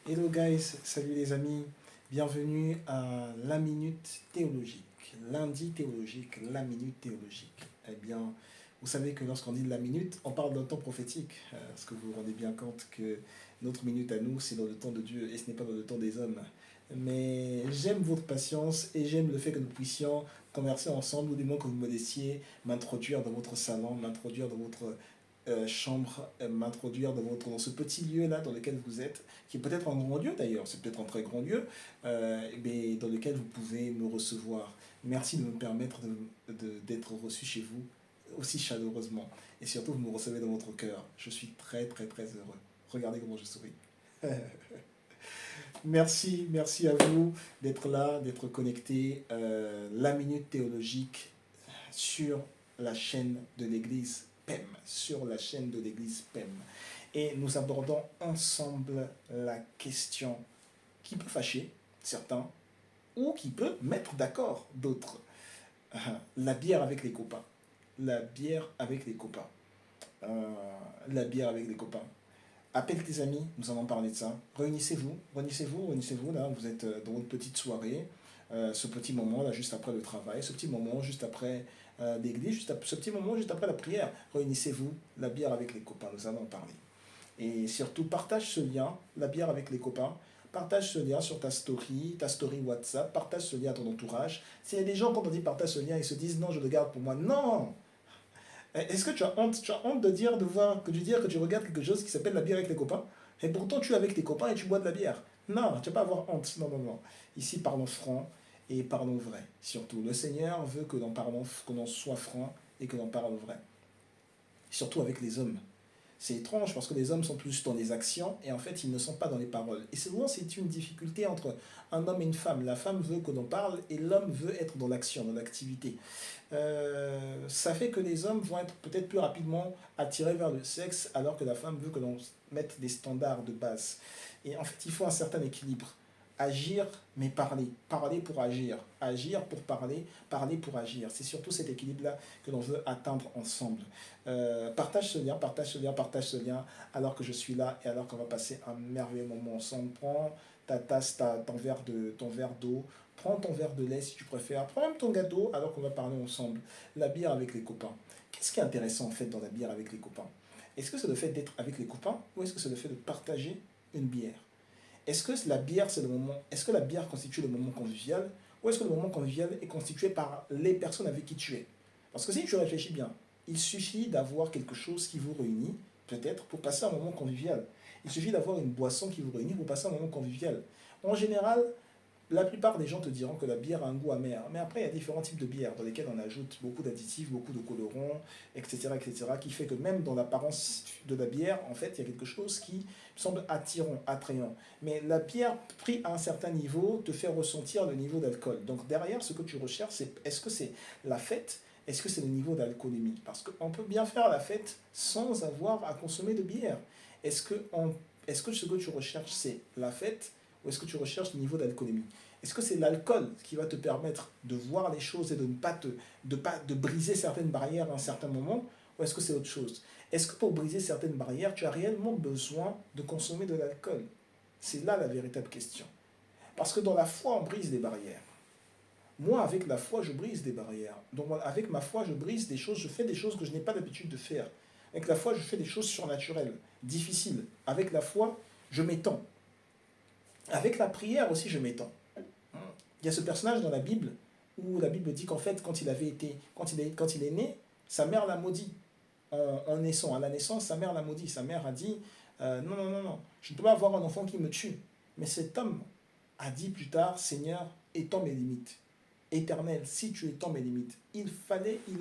Hello guys, salut les amis, bienvenue à la Minute Théologique, lundi théologique, la Minute Théologique. Eh bien, vous savez que lorsqu'on dit de la minute, on parle d'un temps prophétique, parce que vous vous rendez bien compte que notre minute à nous, c'est dans le temps de Dieu et ce n'est pas dans le temps des hommes. Mais j'aime votre patience et j'aime le fait que nous puissions converser ensemble, ou du moins que vous me laissiez m'introduire dans votre salon, m'introduire dans votre chambre, m'introduire dans ce petit lieu-là dans lequel vous êtes, qui est peut-être un grand lieu d'ailleurs, c'est peut-être un très grand lieu, mais dans lequel vous pouvez me recevoir. Merci de me permettre d'être reçu chez vous aussi chaleureusement. Et surtout, vous me recevez dans votre cœur. Je suis très, très, très heureux. Regardez comment je souris. Merci, merci à vous d'être là, d'être connecté. La Minute Théologique sur la chaîne de l'Église PEM, sur la chaîne de l'Église PEM. Et nous abordons ensemble la question qui peut fâcher certains ou qui peut mettre d'accord d'autres. La bière avec les copains. La bière avec les copains. Euh, la bière avec les copains. Appelle tes amis, nous allons parler de ça. Réunissez-vous, réunissez-vous, réunissez-vous. Là, vous êtes dans une petite soirée, ce petit moment là, juste après le travail, ce petit moment juste après l'église, ce petit moment juste après la prière. Réunissez-vous, la bière avec les copains, nous allons parler. Et surtout, partage ce lien, la bière avec les copains. Partage ce lien sur ta story WhatsApp, partage ce lien à ton entourage. S'il y a des gens, quand on dit partage ce lien, ils se disent non, je le garde pour moi. Non! Est-ce que tu as honte de dire, de dire que tu regardes quelque chose qui s'appelle la bière avec les copains, et pourtant tu es avec tes copains et tu bois de la bière? Non, tu vas pas avoir honte. Non, non, non. Ici, parlons franc et parlons vrai. Surtout, le Seigneur veut que l'on soit franc et que l'on parle vrai. Surtout avec les hommes. C'est étrange parce que les hommes sont plus dans les actions et en fait ils ne sont pas dans les paroles. Et souvent c'est une difficulté entre un homme et une femme. La femme veut que l'on parle et l'homme veut être dans l'action, dans l'activité. Ça fait que les hommes vont être peut-être plus rapidement attirés vers le sexe alors que la femme veut que l'on mette des standards de base. Et en fait il faut un certain équilibre. Agir mais parler. Parler pour agir. Agir pour parler. Parler pour agir. C'est surtout cet équilibre-là que l'on veut atteindre ensemble. Partage ce lien, partage ce lien, partage ce lien, alors que je suis là et alors qu'on va passer un merveilleux moment ensemble. Prends ta tasse, ton verre d'eau, prends ton verre de lait si tu préfères, prends même ton gâteau alors qu'on va parler ensemble. La bière avec les copains. Qu'est-ce qui est intéressant en fait dans la bière avec les copains? Est-ce que c'est le fait d'être avec les copains ou est-ce que c'est le fait de partager une bière? Est-ce que la bière c'est le moment, est-ce que la bière constitue le moment convivial ou est-ce que le moment convivial est constitué par les personnes avec qui tu es? Parce que si tu réfléchis bien, il suffit d'avoir quelque chose qui vous réunit, peut-être, pour passer un moment convivial. Il suffit d'avoir une boisson qui vous réunit pour passer un moment convivial. En général, la plupart des gens te diront que la bière a un goût amer. Mais après, il y a différents types de bières dans lesquelles on ajoute beaucoup d'additifs, beaucoup de colorants, etc., etc., qui fait que même dans l'apparence de la bière, en fait, il y a quelque chose qui semble attirant, attrayant. Mais la bière, pris à un certain niveau, te fait ressentir le niveau d'alcool. Donc derrière, ce que tu recherches, c'est est-ce que c'est la fête? Est-ce que c'est le niveau d'alcoolémie? Parce qu'on peut bien faire la fête sans avoir à consommer de bière. Est-ce que, est-ce que ce que tu recherches, c'est la fête ou est-ce que tu recherches le niveau d'alcoolémie? Est-ce que c'est l'alcool qui va te permettre de voir les choses et de ne pas de briser certaines barrières à un certain moment, ou est-ce que c'est autre chose? Est-ce que pour briser certaines barrières, tu as réellement besoin de consommer de l'alcool? C'est là la véritable question. Parce que dans la foi, on brise des barrières. Moi, avec la foi, je brise des barrières. Donc, avec ma foi, je brise des choses, je fais des choses que je n'ai pas l'habitude de faire. Avec la foi, je fais des choses surnaturelles, difficiles. Avec la foi, je m'étends. Avec la prière aussi, je m'étends. Il y a ce personnage dans la Bible où la Bible dit qu'en fait, quand il est né, sa mère l'a maudit. En naissant, à la naissance, sa mère l'a maudit. Sa mère a dit non, non, non, non, je ne peux pas avoir un enfant qui me tue. Mais cet homme a dit plus tard Seigneur, étends mes limites. Éternel, si tu étends mes limites. Il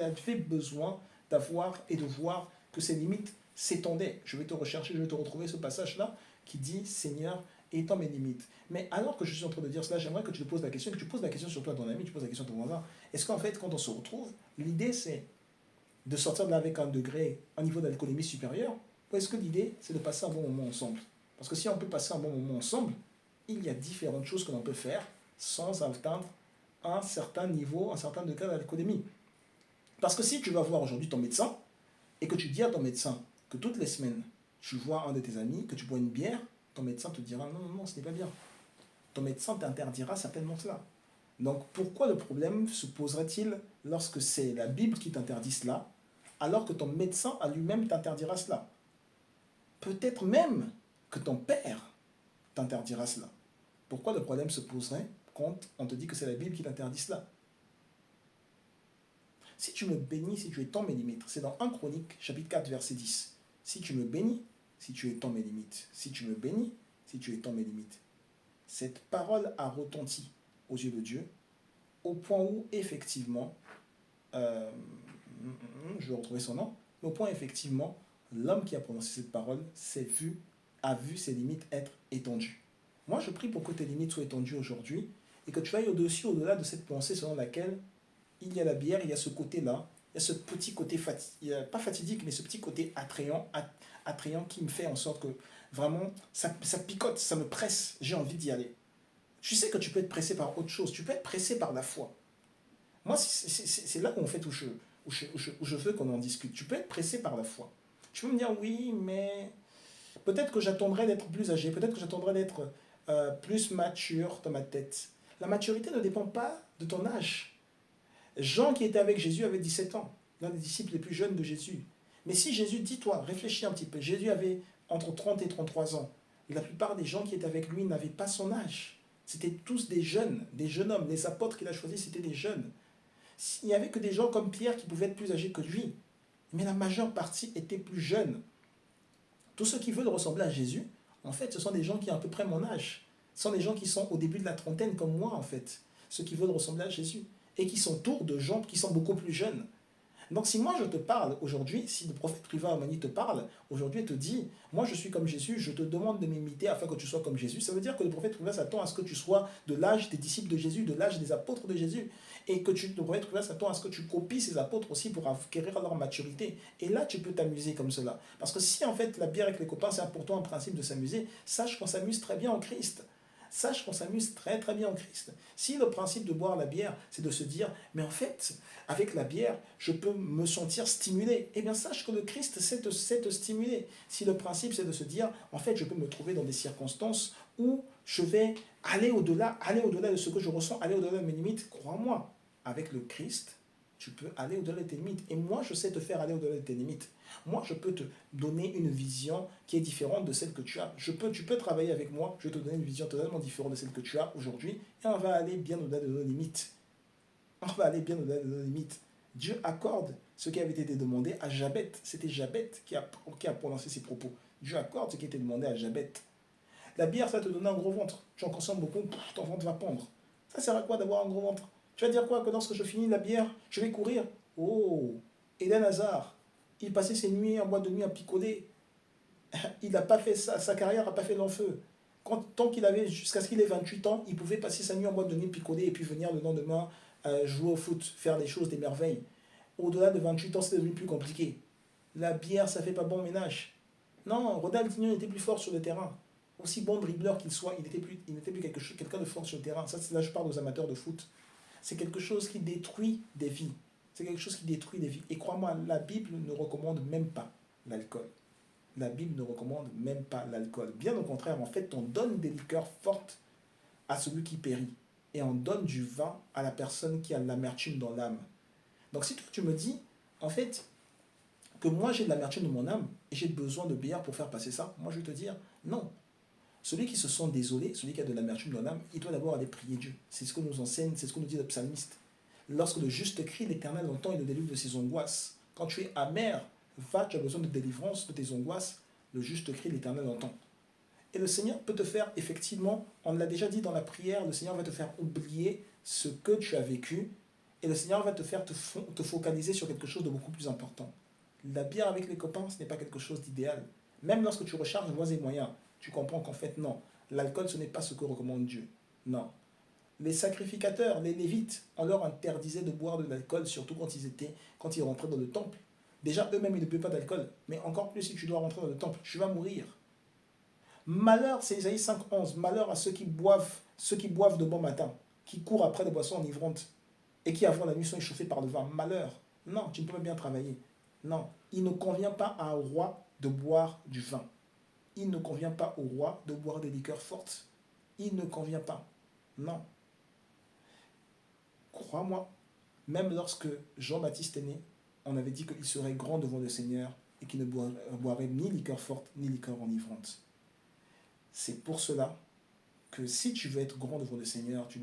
avait besoin d'avoir et de voir que ses limites s'étendaient. Je vais te rechercher, je vais te retrouver ce passage-là qui dit Seigneur, étends mes limites. Mais alors que je suis en train de dire cela, j'aimerais que tu te poses la question, que tu poses la question surtout à ton ami, tu poses la question à ton voisin. Est-ce qu'en fait, quand on se retrouve, l'idée c'est de sortir de là avec un degré, un niveau d'alcoolémie supérieur, ou est-ce que l'idée c'est de passer un bon moment ensemble? Parce que si on peut passer un bon moment ensemble, il y a différentes choses que l'on peut faire sans atteindre un certain niveau, un certain degré d'alcoolémie. Parce que si tu vas voir aujourd'hui ton médecin et que tu dis à ton médecin que toutes les semaines, tu vois un de tes amis, que tu bois une bière, ton médecin te dira non, non, non, ce n'est pas bien. Ton médecin t'interdira certainement cela. Donc pourquoi le problème se poserait-il lorsque c'est la Bible qui t'interdit cela, alors que ton médecin à lui-même t'interdira cela? Peut-être même que ton père t'interdira cela. Pourquoi le problème se poserait quand on te dit que c'est la Bible qui t'interdit cela? Si tu me bénis, si tu étends mes limites, c'est dans 1 Chronique, chapitre 4, verset 10. Si tu me bénis, si tu étends mes limites, si tu me bénis, si tu étends mes limites. Cette parole a retenti aux yeux de Dieu, au point où, effectivement, euh, je vais retrouver son nom, mais au point, effectivement, l'homme qui a prononcé cette parole a vu ses limites être étendues. Moi, je prie pour que tes limites soient étendues aujourd'hui et que tu ailles au-dessus, au-delà de cette pensée selon laquelle il y a la bière, il y a ce côté-là, il y a ce petit côté, pas fatidique, mais ce petit côté attrayant qui me fait en sorte que vraiment, ça picote, ça me presse, j'ai envie d'y aller. Tu sais que tu peux être pressé par autre chose, tu peux être pressé par la foi. Moi, c'est là où, en fait, où je veux qu'on en discute. Tu peux être pressé par la foi. Tu peux me dire, oui, mais peut-être que j'attendrai d'être plus âgé, peut-être que j'attendrai d'être plus mature dans ma tête. La maturité ne dépend pas de ton âge. Jean qui était avec Jésus avait 17 ans, l'un des disciples les plus jeunes de Jésus. Mais si Jésus, dis-toi, réfléchis un petit peu, Jésus avait entre 30 et 33 ans. La plupart des gens qui étaient avec lui n'avaient pas son âge. C'était tous des jeunes hommes. Les apôtres qu'il a choisis, c'était des jeunes. Il n'y avait que des gens comme Pierre qui pouvaient être plus âgés que lui. Mais la majeure partie étaient plus jeunes. Tous ceux qui veulent ressembler à Jésus, en fait, ce sont des gens qui ont à peu près mon âge. Ce sont des gens qui sont au début de la trentaine comme moi, en fait. Ceux qui veulent ressembler à Jésus. Et qui s'entourent de gens qui sont beaucoup plus jeunes. Donc si moi je te parle aujourd'hui, si le prophète Riva Amani te parle aujourd'hui et te dit, moi je suis comme Jésus, je te demande de m'imiter afin que tu sois comme Jésus, ça veut dire que le prophète Riva s'attend à ce que tu sois de l'âge des disciples de Jésus, de l'âge des apôtres de Jésus, et que le prophète Riva s'attend à ce que tu copies ces apôtres aussi pour acquérir leur maturité. Et là tu peux t'amuser comme cela. Parce que si en fait la bière avec les copains c'est pour toi un principe de s'amuser, sache qu'on s'amuse très bien en Christ. Sache qu'on s'amuse très très bien en Christ. Si le principe de boire la bière, c'est de se dire, mais en fait, avec la bière, je peux me sentir stimulé, eh bien sache que le Christ sait te stimuler. Si le principe c'est de se dire, en fait, je peux me trouver dans des circonstances où je vais aller au-delà de ce que je ressens, aller au-delà de mes limites, crois-moi, avec le Christ, tu peux aller au-delà de tes limites. Et moi, je sais te faire aller au-delà de tes limites. Moi, je peux te donner une vision qui est différente de celle que tu as. Tu peux travailler avec moi, je vais te donner une vision totalement différente de celle que tu as aujourd'hui, et on va aller bien au-delà de nos limites. On va aller bien au-delà de nos limites. Dieu accorde ce qui avait été demandé à Jabet. C'était Jabet qui a prononcé ces propos. Dieu accorde ce qui a été demandé à Jabet. La bière, ça te donne un gros ventre. Tu en consommes beaucoup, ton ventre va pendre. Ça sert à quoi d'avoir un gros ventre? Tu vas dire quoi? Que lorsque je finis la bière, je vais courir? Oh, Eden Hazard, il passait ses nuits en boîte de nuit à picoler. Il n'a pas fait ça, sa carrière n'a pas fait long feu. Tant qu'il avait, jusqu'à ce qu'il ait 28 ans, il pouvait passer sa nuit en boîte de nuit picoler et puis venir le lendemain jouer au foot, faire des choses, des merveilles. Au-delà de 28 ans, c'est devenu plus compliqué. La bière, ça fait pas bon ménage. Non, Ronaldinho était plus fort sur le terrain. Aussi bon dribbleur qu'il soit, il n'était plus quelqu'un de fort sur le terrain. Ça, là, je parle aux amateurs de foot. C'est quelque chose qui détruit des vies. C'est quelque chose qui détruit des vies. Et crois-moi, la Bible ne recommande même pas l'alcool. La Bible ne recommande même pas l'alcool. Bien au contraire, en fait, on donne des liqueurs fortes à celui qui périt. Et on donne du vin à la personne qui a de l'amertume dans l'âme. Donc si toi tu me dis, en fait, que moi j'ai de l'amertume dans mon âme et j'ai besoin de bière pour faire passer ça, moi je vais te dire, non. Celui qui se sent désolé, celui qui a de l'amertume dans l'âme, il doit d'abord aller prier Dieu. C'est ce que nous enseigne, c'est ce que nous dit le psalmiste. Lorsque le juste crie, l'Éternel entend et le délivre de ses angoisses. Quand tu es amer, va, tu as besoin de délivrance de tes angoisses, le juste crie, l'Éternel entend. Et le Seigneur peut te faire, effectivement, on l'a déjà dit dans la prière, le Seigneur va te faire oublier ce que tu as vécu et le Seigneur va te faire te focaliser sur quelque chose de beaucoup plus important. La bière avec les copains, ce n'est pas quelque chose d'idéal. Même lorsque tu recharges voies et moyens, tu comprends qu'en fait, non. L'alcool, ce n'est pas ce que recommande Dieu. Non. Les sacrificateurs, les lévites, on leur interdisait de boire de l'alcool, surtout quand ils rentraient dans le temple. Déjà, eux-mêmes, ils ne buvaient pas d'alcool. Mais encore plus si tu dois rentrer dans le temple, tu vas mourir. Malheur, c'est Isaïe 5,11. Malheur à ceux qui boivent de bon matin, qui courent après des boissons enivrantes et qui avant la nuit sont échauffés par le vin. Malheur. Non, tu ne peux pas bien travailler. Non, il ne convient pas à un roi de boire du vin. Il ne convient pas au roi de boire des liqueurs fortes. Il ne convient pas. Non. Crois-moi, même lorsque Jean-Baptiste est né, on avait dit qu'il serait grand devant le Seigneur et qu'il ne boirait ni liqueur forte ni liqueur enivrante. C'est pour cela que si tu veux être grand devant le Seigneur, tu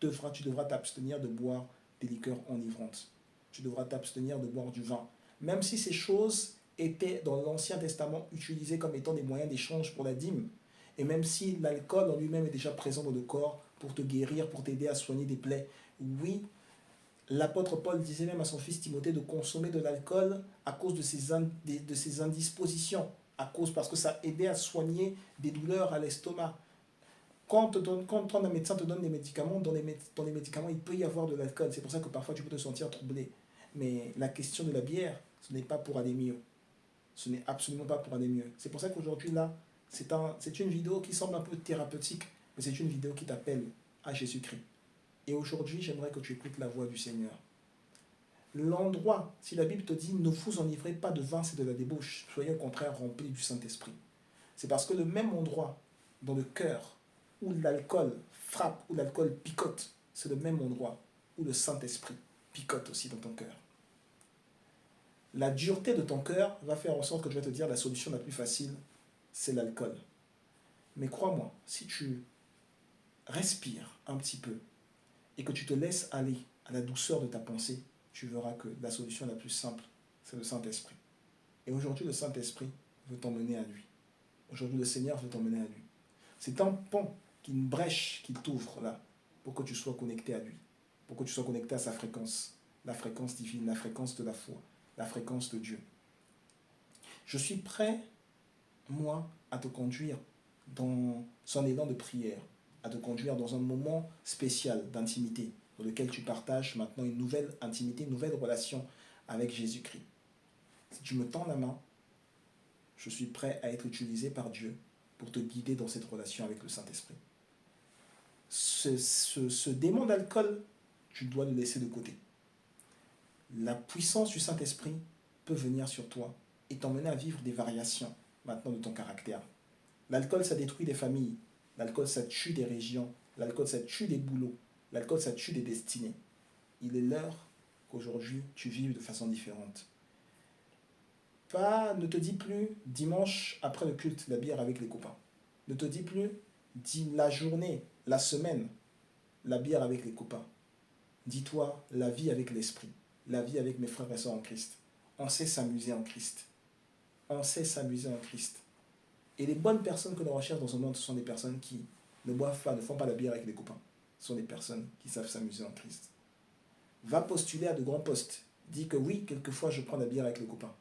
devras t'abstenir de boire des liqueurs enivrantes. Tu devras t'abstenir de boire du vin. Même si ces choses étaient dans l'Ancien Testament utilisées comme étant des moyens d'échange pour la dîme, et même si l'alcool en lui-même est déjà présent dans le corps pour te guérir, pour t'aider à soigner des plaies, oui, l'apôtre Paul disait même à son fils Timothée de consommer de l'alcool à cause de ses indispositions, parce que ça aidait à soigner des douleurs à l'estomac. Quand un médecin te donne des médicaments, dans les médicaments, il peut y avoir de l'alcool. C'est pour ça que parfois tu peux te sentir troublé. Mais la question de la bière, ce n'est pas pour aller mieux. Ce n'est absolument pas pour aller mieux. C'est pour ça qu'aujourd'hui, là, c'est une vidéo qui semble un peu thérapeutique, mais c'est une vidéo qui t'appelle à Jésus-Christ. Et aujourd'hui, j'aimerais que tu écoutes la voix du Seigneur. L'endroit, si la Bible te dit ne vous enivrez pas de vin, c'est de la débauche, soyez au contraire remplis du Saint-Esprit. C'est parce que le même endroit dans le cœur où l'alcool frappe, où l'alcool picote, c'est le même endroit où le Saint-Esprit picote aussi dans ton cœur. La dureté de ton cœur va faire en sorte que tu vas te dire la solution la plus facile, c'est l'alcool. Mais crois-moi, si tu respires un petit peu et que tu te laisses aller à la douceur de ta pensée, tu verras que la solution la plus simple, c'est le Saint-Esprit. Et aujourd'hui, le Saint-Esprit veut t'emmener à lui. Aujourd'hui, le Seigneur veut t'emmener à lui. C'est un pont, une brèche qu'il t'ouvre là, pour que tu sois connecté à lui, pour que tu sois connecté à sa fréquence, la fréquence divine, la fréquence de la foi, la fréquence de Dieu. Je suis prêt, moi, à te conduire dans son élan de prière, à te conduire dans un moment spécial d'intimité, dans lequel tu partages maintenant une nouvelle intimité, une nouvelle relation avec Jésus-Christ. Si tu me tends la main, je suis prêt à être utilisé par Dieu pour te guider dans cette relation avec le Saint-Esprit. Ce démon d'alcool, tu dois le laisser de côté. La puissance du Saint-Esprit peut venir sur toi et t'emmener à vivre des variations maintenant de ton caractère. L'alcool, ça détruit des familles. L'alcool, ça tue des régions. L'alcool, ça tue des boulots. L'alcool, ça tue des destinées. Il est l'heure qu'aujourd'hui, tu vives de façon différente. Ne te dis plus dimanche après le culte, la bière avec les copains. Ne te dis plus la journée, la semaine, la bière avec les copains. Dis-toi la vie avec l'esprit, la vie avec mes frères et sœurs en Christ. On sait s'amuser en Christ. On sait s'amuser en Christ. Et les bonnes personnes que l'on recherche dans ce monde, ce sont des personnes qui ne boivent pas, ne font pas la bière avec les copains. Ce sont des personnes qui savent s'amuser en Christ. Va postuler à de grands postes. Dis que oui, quelquefois je prends la bière avec les copains.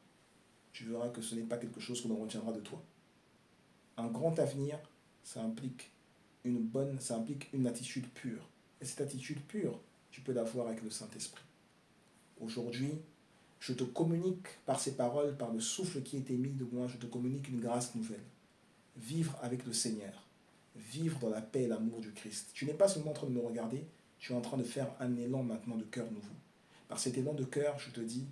Tu verras que ce n'est pas quelque chose que l'on retiendra de toi. Un grand avenir, ça implique une attitude pure. Et cette attitude pure, tu peux l'avoir avec le Saint-Esprit. Aujourd'hui, je te communique par ces paroles, par le souffle qui est émis de moi, je te communique une grâce nouvelle. Vivre avec le Seigneur. Vivre dans la paix et l'amour du Christ. Tu n'es pas seulement en train de me regarder, tu es en train de faire un élan maintenant de cœur nouveau. Par cet élan de cœur, je te dis,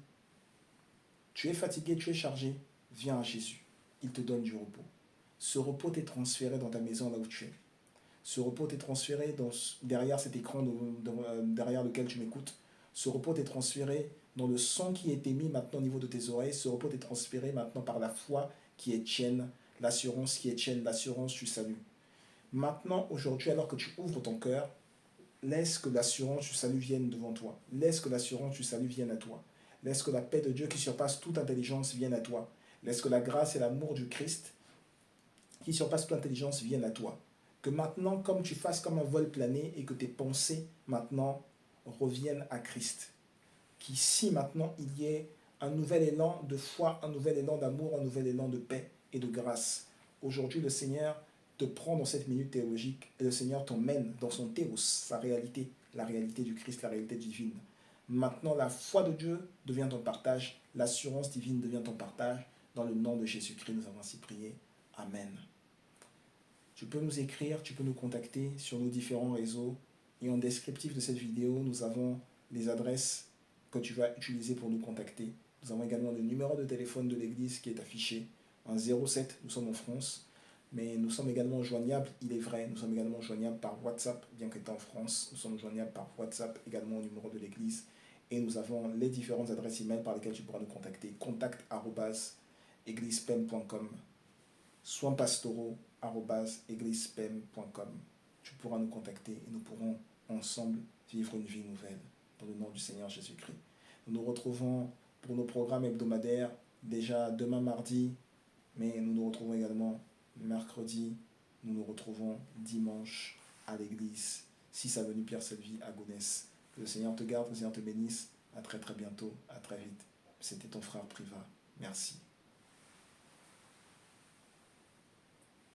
tu es fatigué, tu es chargé, viens à Jésus. Il te donne du repos. Ce repos t'est transféré dans ta maison là où tu es. Ce repos t'est transféré derrière cet écran derrière lequel tu m'écoutes. Ce repos t'est transféré dans le son qui est émis maintenant au niveau de tes oreilles. Ce repos t'est transféré maintenant par la foi qui est tienne, l'assurance qui est tienne, l'assurance du salut. Maintenant, aujourd'hui, alors que tu ouvres ton cœur, laisse que l'assurance du salut vienne devant toi. Laisse que l'assurance du salut vienne à toi. Laisse que la paix de Dieu qui surpasse toute intelligence vienne à toi. Laisse que la grâce et l'amour du Christ qui surpasse toute intelligence viennent à toi. Que maintenant, comme tu fasses comme un vol plané et que tes pensées maintenant reviennent à Christ. Qu'ici maintenant il y ait un nouvel élan de foi, un nouvel élan d'amour, un nouvel élan de paix et de grâce. Aujourd'hui, le Seigneur te prend dans cette minute théologique et le Seigneur t'emmène dans son théos, sa réalité, la réalité du Christ, la réalité divine. Maintenant, la foi de Dieu devient ton partage, l'assurance divine devient ton partage. Dans le nom de Jésus-Christ, nous avons ainsi prié. Amen. Tu peux nous écrire, tu peux nous contacter sur nos différents réseaux. Et en descriptif de cette vidéo, nous avons les adresses que tu vas utiliser pour nous contacter. Nous avons également le numéro de téléphone de l'église qui est affiché. En 07, nous sommes en France. Mais nous sommes également joignables, il est vrai, nous sommes également joignables par WhatsApp, bien qu'étant en France. Nous sommes joignables par WhatsApp, également au numéro de l'église. Et nous avons les différentes adresses email par lesquelles tu pourras nous contacter. contact@eglisepem.com, soinspastoraux@eglisepem.com. Tu pourras nous contacter et nous pourrons ensemble vivre une vie nouvelle. Dans le nom du Seigneur Jésus-Christ. Nous nous retrouvons pour nos programmes hebdomadaires déjà demain mardi, mais nous nous retrouvons également mercredi, nous nous retrouvons dimanche à l'église 6 avenue Pierre-Selvi à Gonesse. Que le Seigneur te garde, que le Seigneur te bénisse. À très très bientôt, à très vite. C'était ton frère Priva. Merci.